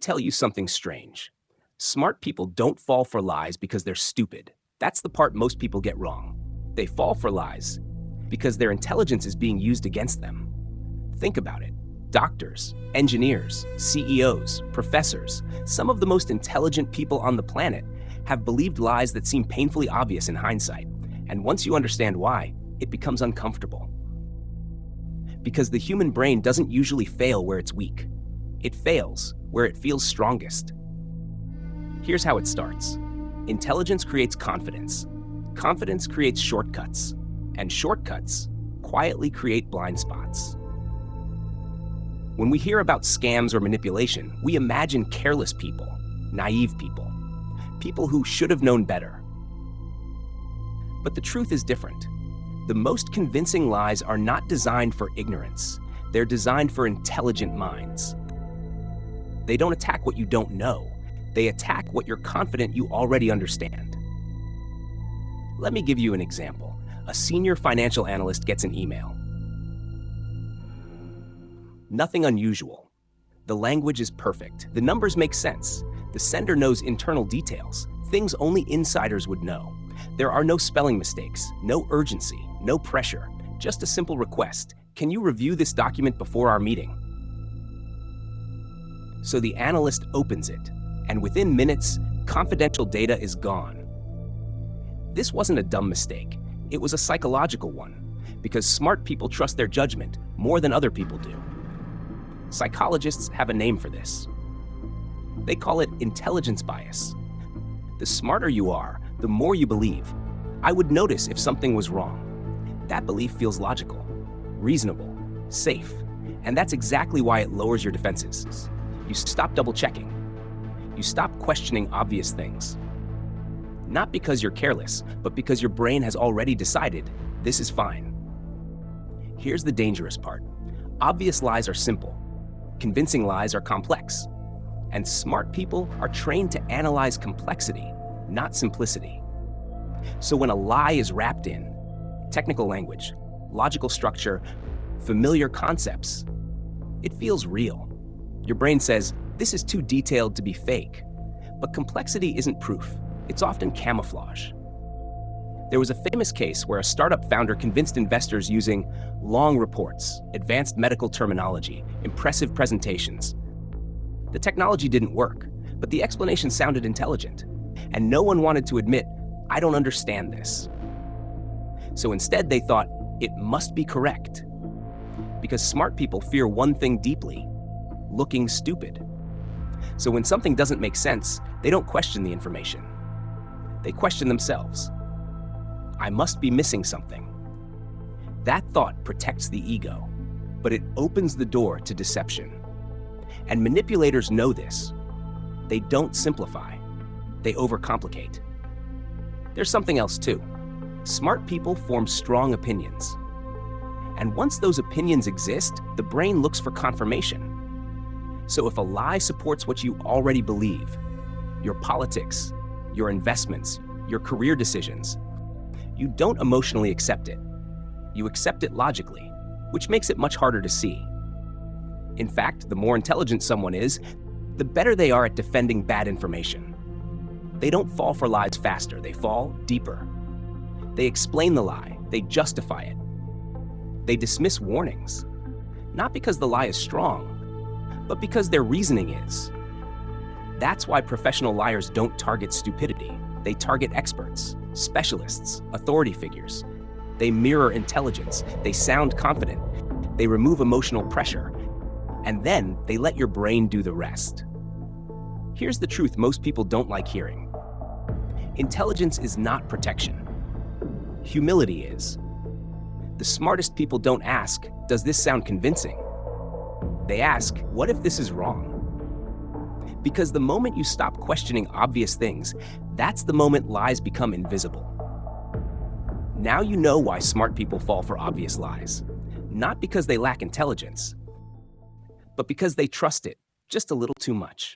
tell you something strange. Smart people don't fall for lies because they're stupid. That's the part most people get wrong. They fall for lies because their intelligence is being used against them. Think about it. Doctors, engineers, CEOs, professors, some of the most intelligent people on the planet have believed lies that seem painfully obvious in hindsight. And once you understand why, it becomes uncomfortable. Because the human brain doesn't usually fail where it's weak. It fails where it feels strongest. Here's how it starts. Intelligence creates confidence. Confidence creates shortcuts. And shortcuts quietly create blind spots. When we hear about scams or manipulation, we imagine careless people, naive people, people who should have known better. But the truth is different. The most convincing lies are not designed for ignorance. They're designed for intelligent minds. They don't attack what you don't know. They attack what you're confident you already understand. Let me give you an example. A senior financial analyst gets an email. Nothing unusual. The language is perfect. The numbers make sense. The sender knows internal details, things only insiders would know. There are no spelling mistakes, no urgency, no pressure, just a simple request. Can you review this document before our meeting? So the analyst opens it, and within minutes, confidential data is gone. This wasn't a dumb mistake. It was a psychological one, because smart people trust their judgment more than other people do. Psychologists have a name for this. They call it intelligence bias. The smarter you are, the more you believe. I would notice if something was wrong. That belief feels logical, reasonable, safe, and that's exactly why it lowers your defenses. You stop double-checking. You stop questioning obvious things. Not because you're careless, but because your brain has already decided this is fine. Here's the dangerous part. Obvious lies are simple. Convincing lies are complex. And smart people are trained to analyze complexity, not simplicity. So when a lie is wrapped in technical language, logical structure, familiar concepts, it feels real. Your brain says, this is too detailed to be fake. But complexity isn't proof. It's often camouflage. There was a famous case where a startup founder convinced investors using long reports, advanced medical terminology, impressive presentations. The technology didn't work, but the explanation sounded intelligent, and no one wanted to admit, I don't understand this. So instead they thought, it must be correct. Because smart people fear one thing deeply, looking stupid. So when something doesn't make sense, they don't question the information. They question themselves. I must be missing something. That thought protects the ego, but it opens the door to deception. And manipulators know this. They don't simplify. They overcomplicate. There's something else too. Smart people form strong opinions. And once those opinions exist, the brain looks for confirmation. So if a lie supports what you already believe, your politics, your investments, your career decisions, you don't emotionally accept it. You accept it logically, which makes it much harder to see. In fact, the more intelligent someone is, the better they are at defending bad information. They don't fall for lies faster, they fall deeper. They explain the lie, they justify it. They dismiss warnings, not because the lie is strong, but because their reasoning is. That's why professional liars don't target stupidity. They target experts, specialists, authority figures. They mirror intelligence. They sound confident. They remove emotional pressure. And then they let your brain do the rest. Here's the truth most people don't like hearing. Intelligence is not protection. Humility is. The smartest people don't ask, does this sound convincing? They ask, what if this is wrong? Because the moment you stop questioning obvious things, that's the moment lies become invisible. Now you know why smart people fall for obvious lies. Not because they lack intelligence, but because they trust it just a little too much.